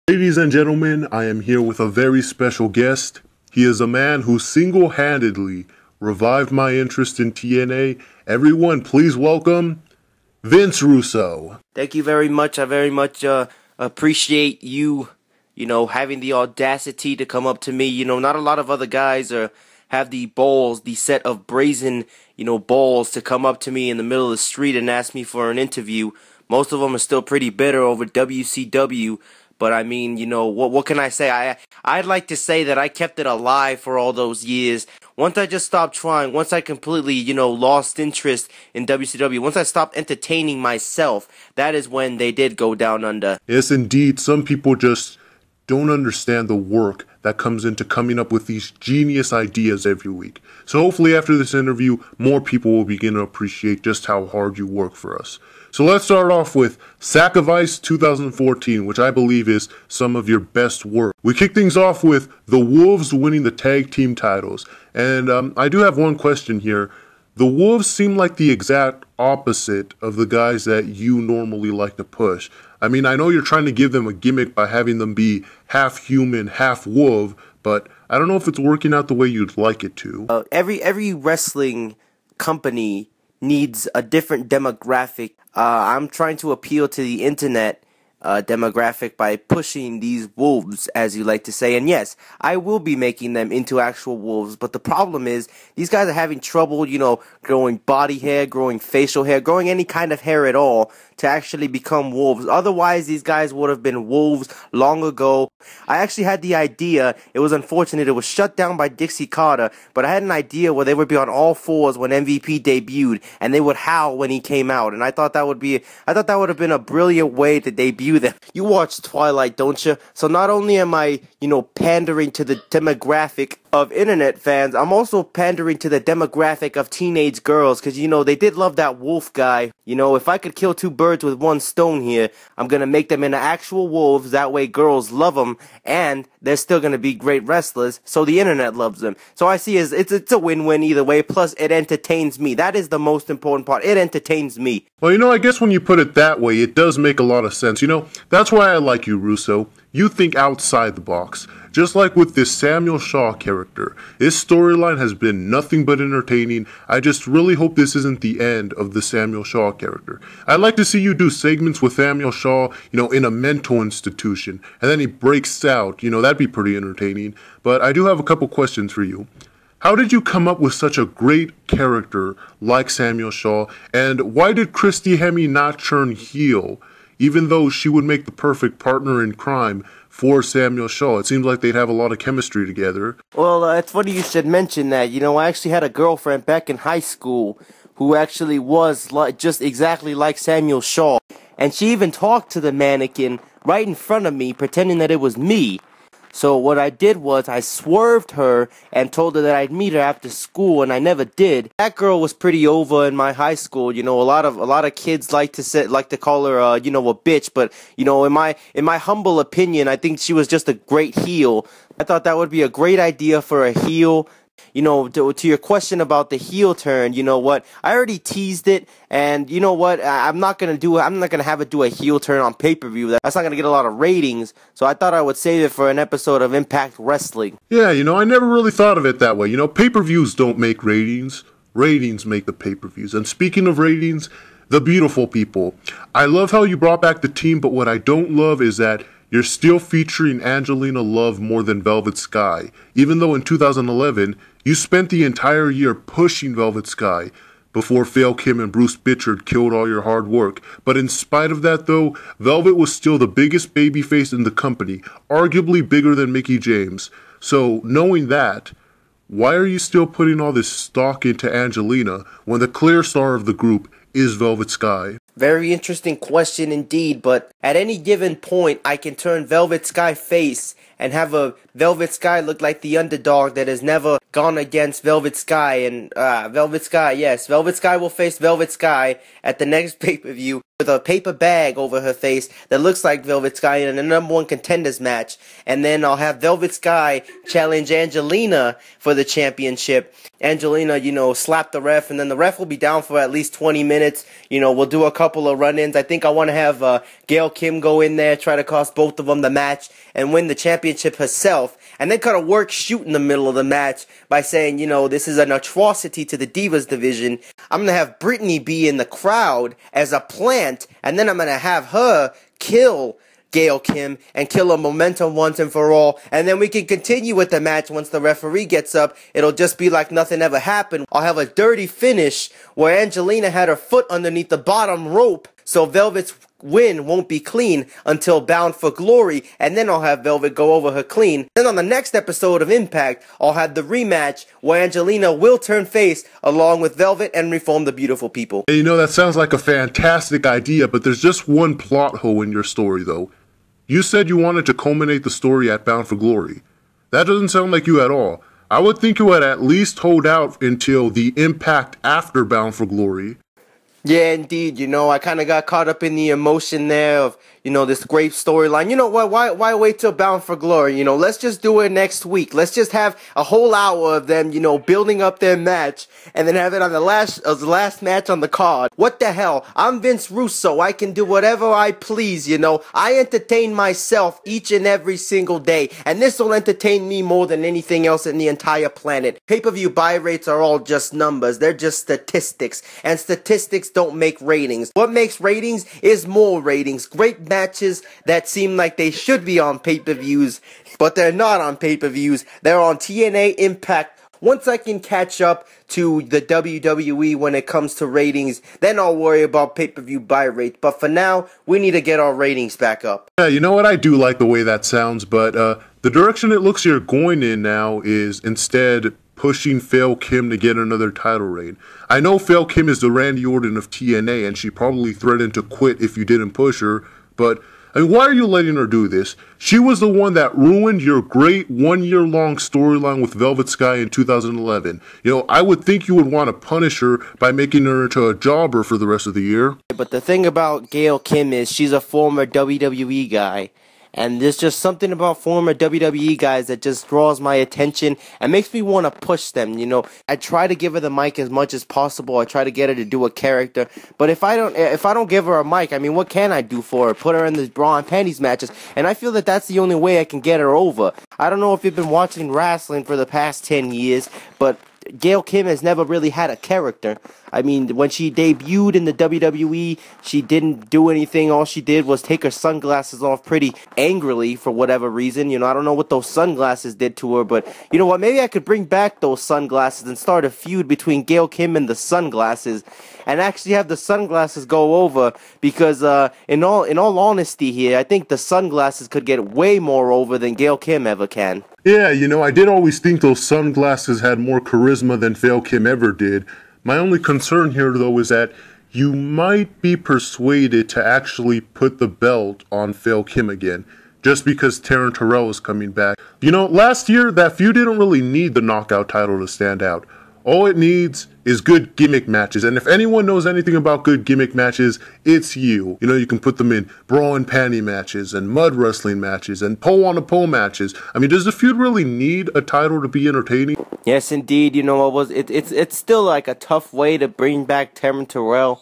Ladies and gentlemen, I am here with a very special guest. He is a man who single-handedly revived my interest in TNA. Everyone, please welcome Vince Russo. Thank you very much. I very much appreciate you, having the audacity to come up to me. Not a lot of other guys have the balls, the set of brazen, balls to come up to me in the middle of the street and ask me for an interview. Most of them are still pretty bitter over WCW. But I mean, what can I say? I'd like to say that I kept it alive for all those years. Once I just stopped trying, once I completely, lost interest in WCW, once I stopped entertaining myself, that is when they did go down under. Yes, indeed. Some people just don't understand the work that comes into coming up with these genius ideas every week. So hopefully after this interview, more people will begin to appreciate just how hard you work for us. So let's start off with Sack of Ice 2014, which I believe is some of your best work. We kick things off with the Wolves winning the tag team titles. And I do have one question here. The Wolves seem like the exact opposite of the guys that you normally like to push. I mean, I know you're trying to give them a gimmick by having them be half human, half wolf, but I don't know if it's working out the way you'd like it to. Every wrestling company needs a different demographic. I'm trying to appeal to the internet demographic by pushing these wolves, as you like to say. And yes, I will be making them into actual wolves, but the problem is these guys are having trouble, growing body hair, growing facial hair, growing any kind of hair at all to actually become wolves. Otherwise, these guys would have been wolves long ago. I actually had the idea. It was unfortunate. It was shut down by Dixie Carter, but I had an idea where they would be on all fours when MVP debuted, and they would howl when he came out. And I thought that would have been a brilliant way to debut them. You watch Twilight, don't you? So not only am I, pandering to the demographic of internet fans, I'm also pandering to the demographic of teenage girls, because, they did love that wolf guy. If I could kill two birds with one stone here, I'm going to make them into actual wolves. That way girls love them, and they're still going to be great wrestlers, so the internet loves them. So I see it's a win-win either way, plus it entertains me. That is the most important part. It entertains me. Well, I guess when you put it that way, it does make a lot of sense. That's why I like you, Russo. You think outside the box. Just like with this Samuel Shaw character. His storyline has been nothing but entertaining. I just really hope this isn't the end of the Samuel Shaw character. I'd like to see you do segments with Samuel Shaw, in a mental institution. And then he breaks out. That'd be pretty entertaining. But I do have a couple questions for you. How did you come up with such a great character like Samuel Shaw? And why did Christy Hemme not turn heel, even though she would make the perfect partner in crime for Samuel Shaw? It seems like they'd have a lot of chemistry together. Well, it's funny you should mention that. I actually had a girlfriend back in high school who actually was just exactly like Samuel Shaw. And she even talked to the mannequin right in front of me, pretending that it was me. So what I did was I swerved her and told her that I'd meet her after school, and I never did. That girl was pretty over in my high school. A lot of kids like to call her a bitch, but in my humble opinion, I think she was just a great heel. I thought that would be a great idea for a heel. To your question about the heel turn, I already teased it, and I'm not gonna have it do a heel turn on pay-per-view. That's not gonna get a lot of ratings, so I thought I would save it for an episode of Impact Wrestling. Yeah, I never really thought of it that way. Pay-per-views don't make ratings. Ratings make the pay-per-views. And speaking of ratings, the beautiful people. I love how you brought back the team, but what I don't love is that you're still featuring Angelina Love more than Velvet Sky, even though in 2011, you spent the entire year pushing Velvet Sky before Fail Kim and Bruce Bitchard killed all your hard work. But in spite of that though, Velvet was still the biggest babyface in the company, arguably bigger than Mickie James. So knowing that, why are you still putting all this stock into Angelina when the clear star of the group is Velvet Sky? Very interesting question indeed, but at any given point, I can turn Velvet Sky face and have a Velvet Sky look like the underdog that has never gone against Velvet Sky. And Velvet Sky, yes, Velvet Sky will face Velvet Sky at the next pay-per-view with a paper bag over her face that looks like Velvet Sky in a #1 contenders match. And then I'll have Velvet Sky challenge Angelina for the championship. Angelina, slap the ref, and then the ref will be down for at least 20 minutes. We'll do a couple of run-ins. I think I want to have Gail Kim go in there, try to cost both of them the match, and win the championship herself, and then kind of work shoot in the middle of the match by saying, you know, this is an atrocity to the Divas division. I'm going to have Brittany be in the crowd as a plant, and then I'm going to have her kill Gail Kim and kill her momentum once and for all, and then we can continue with the match once the referee gets up. It'll just be like nothing ever happened. I'll have a dirty finish where Angelina had her foot underneath the bottom rope, so Velvet's win won't be clean until Bound for Glory, and then I'll have Velvet go over her clean. Then on the next episode of Impact, I'll have the rematch where Angelina will turn face along with Velvet and reform the Beautiful People. And you know, that sounds like a fantastic idea, but there's just one plot hole in your story, though. You said you wanted to culminate the story at Bound for Glory. That doesn't sound like you at all. I would think you would at least hold out until the Impact after Bound for Glory. Yeah, indeed. You know, I kind of got caught up in the emotion there of, you know, this great storyline. You know what? Why wait till Bound for Glory? You know, let's just do it next week. Let's just have a whole hour of them, you know, building up their match, and then have it on the last match on the card. What the hell? I'm Vince Russo. I can do whatever I please, you know. I entertain myself each and every single day, and this will entertain me more than anything else in the entire planet. Pay-per-view buy rates are all just numbers. They're just statistics, and statistics don't make ratings. What makes ratings is more ratings. Great matches that seem like they should be on pay-per-views, but they're not on pay-per-views. They're on TNA Impact. Once I can catch up to the WWE when it comes to ratings, then I'll worry about pay-per-view buy rate. But for now, we need to get our ratings back up. Yeah, you know what? I do like the way that sounds, but the direction it looks you're going in now is instead pushing Fail Kim to get another title reign. I know Fail Kim is the Randy Orton of TNA, and she probably threatened to quit if you didn't push her, but I mean, why are you letting her do this? She was the one that ruined your great one-year-long storyline with Velvet Sky in 2011. You know, I would think you would want to punish her by making her into a jobber for the rest of the year. But the thing about Gail Kim is she's a former WWE guy. And there's just something about former WWE guys that just draws my attention and makes me want to push them, you know. I try to give her the mic as much as possible. I try to get her to do a character. But if I don't give her a mic, I mean, what can I do for her? Put her in the bra and panties matches. And I feel that that's the only way I can get her over. I don't know if you've been watching wrestling for the past 10 years, but Gail Kim has never really had a character. I mean, when she debuted in the WWE, she didn't do anything. All she did was take her sunglasses off pretty angrily for whatever reason. You know, I don't know what those sunglasses did to her, but you know what? Maybe I could bring back those sunglasses and start a feud between Gail Kim and the sunglasses, and actually have the sunglasses go over, because in all honesty here, I think the sunglasses could get way more over than Gail Kim ever can. Yeah, you know, I did always think those sunglasses had more charisma than Fail Kim ever did. My only concern here, though, is that you might be persuaded to actually put the belt on Fail Kim again, just because Taryn Terrell is coming back. You know, last year, that feud didn't really need the knockout title to stand out. All it needs is good gimmick matches, and if anyone knows anything about good gimmick matches, it's you. You know, you can put them in bra and panty matches, and mud wrestling matches, and pole-on-a-pole matches. I mean, does the feud really need a title to be entertaining? Yes, indeed. You know, it's still like a tough way to bring back Taryn Terrell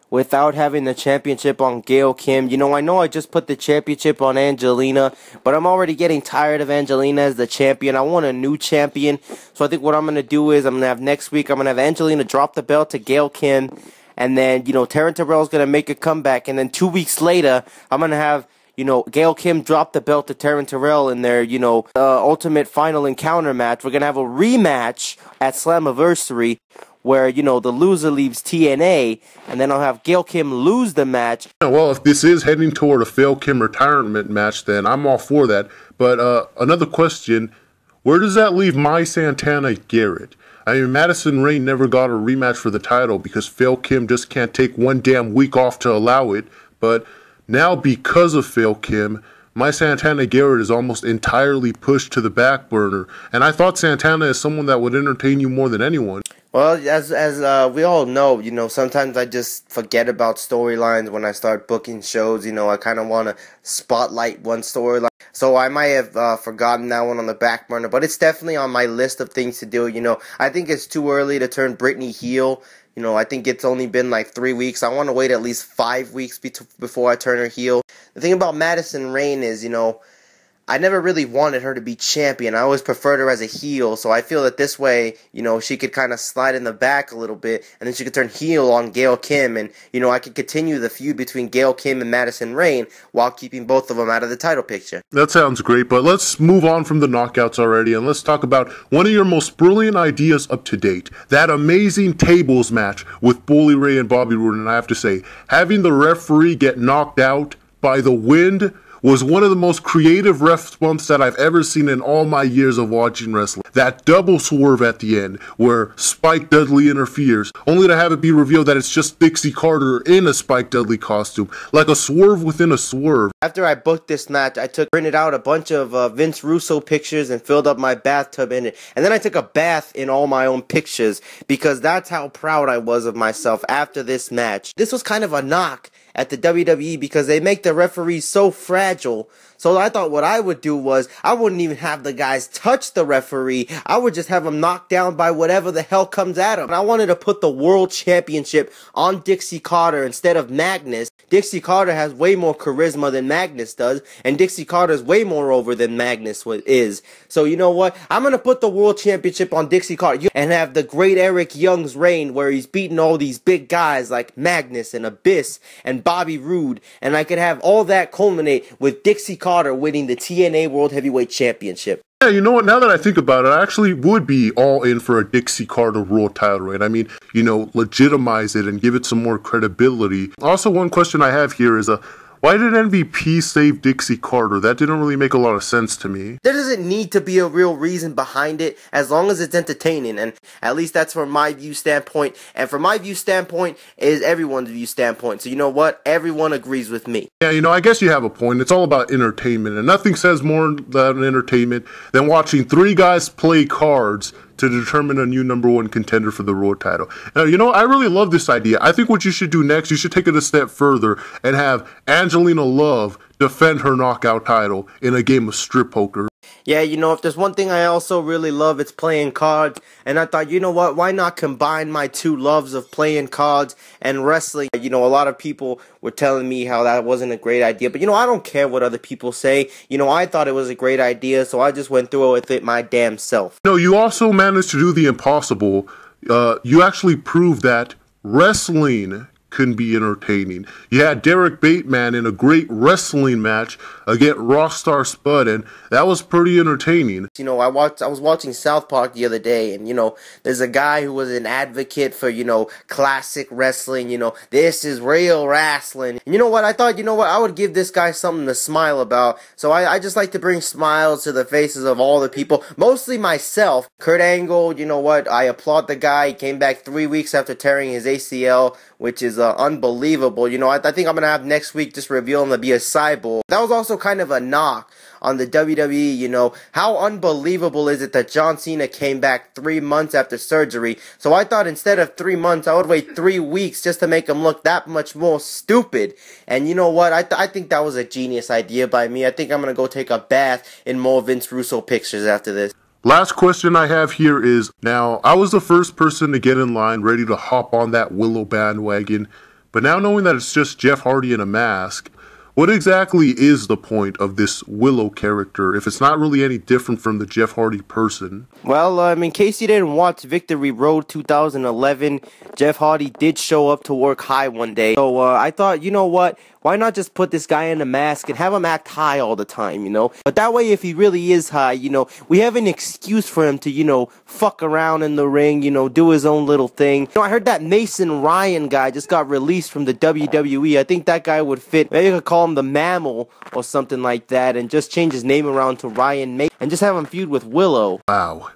without having the championship on Gail Kim. You know I just put the championship on Angelina, but I'm already getting tired of Angelina as the champion. I want a new champion. So I think what I'm going to do is I'm going to have next week, I'm going to have Angelina drop the belt to Gail Kim, and then, you know, Taryn Terrell's going to make a comeback, and then 2 weeks later, I'm going to have, you know, Gail Kim drop the belt to Taryn Terrell in their, you know, ultimate final encounter match. We're going to have a rematch at Slammiversary, where, you know, the loser leaves TNA, and then I'll have Gail Kim lose the match. Yeah, well, if this is heading toward a Fail Kim retirement match, then I'm all for that. But another question, where does that leave my Santana Garrett? I mean, Madison Rayne never got a rematch for the title because Fail Kim just can't take one damn week off to allow it. But now, because of Fail Kim, my Santana Garrett is almost entirely pushed to the back burner. And I thought Santana is someone that would entertain you more than anyone. Well, as we all know, you know, sometimes I just forget about storylines when I start booking shows. You know, I kind of want to spotlight one storyline. So I might have forgotten that one on the back burner, but it's definitely on my list of things to do. You know, I think it's too early to turn Brittany heel. You know, I think it's only been like 3 weeks. I want to wait at least 5 weeks before I turn her heel. The thing about Madison Rayne is, you know, I never really wanted her to be champion. I always preferred her as a heel, so I feel that this way, you know, she could kind of slide in the back a little bit, and then she could turn heel on Gail Kim, and, you know, I could continue the feud between Gail Kim and Madison Rayne while keeping both of them out of the title picture. That sounds great, but let's move on from the knockouts already, and let's talk about one of your most brilliant ideas up to date. That amazing tables match with Bully Ray and Bobby Roode, and I have to say, having the referee get knocked out by the wind was one of the most creative ref bumps that I've ever seen in all my years of watching wrestling. That double swerve at the end, where Spike Dudley interferes, only to have it be revealed that it's just Dixie Carter in a Spike Dudley costume, like a swerve within a swerve. After I booked this match, I printed out a bunch of Vince Russo pictures and filled up my bathtub in it. And then I took a bath in all my own pictures, because that's how proud I was of myself after this match. This was kind of a knock at the WWE because they make the referees so fragile. So I thought what I would do was, I wouldn't even have the guys touch the referee. I would just have them knocked down by whatever the hell comes at them. And I wanted to put the World Championship on Dixie Carter instead of Magnus. Dixie Carter has way more charisma than Magnus does, and Dixie Carter is way more over than Magnus is. So you know what? I'm going to put the World Championship on Dixie Carter and have the great Eric Young's reign where he's beating all these big guys like Magnus and Abyss and Bobby Roode, and I could have all that culminate with Dixie Carter winning the TNA World Heavyweight Championship. Yeah, you know what, now that I think about it, I actually would be all in for a Dixie Carter World title reign. I mean, you know, legitimize it and give it some more credibility. Also, one question I have here is, why did MVP save Dixie Carter? That didn't really make a lot of sense to me. There doesn't need to be a real reason behind it, as long as it's entertaining, and at least that's from my view standpoint, and from my view standpoint is everyone's view standpoint. So you know what? Everyone agrees with me. Yeah, you know, I guess you have a point. It's all about entertainment, and nothing says more than entertainment than watching three guys play cards to determine a new #1 contender for the World title. Now, you know, I really love this idea. I think what you should do next, you should take it a step further and have Angelina Love defend her knockout title in a game of strip poker. Yeah, you know, if there's one thing I also really love, it's playing cards. And I thought, you know what, why not combine my two loves of playing cards and wrestling? You know, a lot of people were telling me how that wasn't a great idea. But, you know, I don't care what other people say. You know, I thought it was a great idea, so I just went through it with it my damn self. No, you also managed to do the impossible. You actually proved that wrestling can be entertaining. You had Derek Bateman in a great wrestling match against Rockstar Spud, and that was pretty entertaining. You know, I was watching South Park the other day, and, you know, there's a guy who was an advocate for, you know, classic wrestling, you know, this is real wrestling. And you know what, I thought, you know what, I would give this guy something to smile about. So I just like to bring smiles to the faces of all the people, mostly myself. Kurt Angle, you know what, I applaud the guy. He came back 3 weeks after tearing his ACL, which is unbelievable. You know, I think I'm going to have next week just reveal him to be a cyborg. That was also kind of a knock on the WWE, you know. How unbelievable is it that John Cena came back 3 months after surgery? So I thought instead of 3 months, I would wait 3 weeks just to make him look that much more stupid. And you know what? I think that was a genius idea by me. I think I'm going to go take a bath in more Vince Russo pictures after this. Last question I have here is, now, I was the first person to get in line ready to hop on that Willow bandwagon, but now knowing that it's just Jeff Hardy in a mask, what exactly is the point of this Willow character if it's not really any different from the Jeff Hardy person? Well, in case you didn't watch Victory Road 2011, Jeff Hardy did show up to work high one day. So I thought, you know what? Why not just put this guy in a mask and have him act high all the time, you know? But that way, if he really is high, you know, we have an excuse for him to, you know, fuck around in the ring, you know, do his own little thing. You know, I heard that Mason Ryan guy just got released from the WWE. I think that guy would fit. Maybe you could call him the Mammal or something like that and just change his name around to Ryan Mason and just have him feud with Willow. Wow.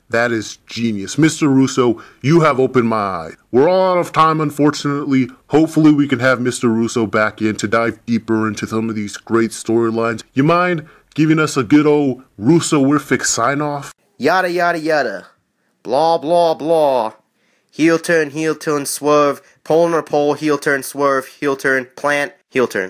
That is genius. Mr. Russo, you have opened my eye. We're all out of time, unfortunately. Hopefully we can have Mr. Russo back in to dive deeper into some of these great storylines. You mind giving us a good old Russo-rific sign-off? Yada, yada, yada. Blah, blah, blah. Heel turn, swerve. Pole, heel turn, swerve. Heel turn, plant, heel turn.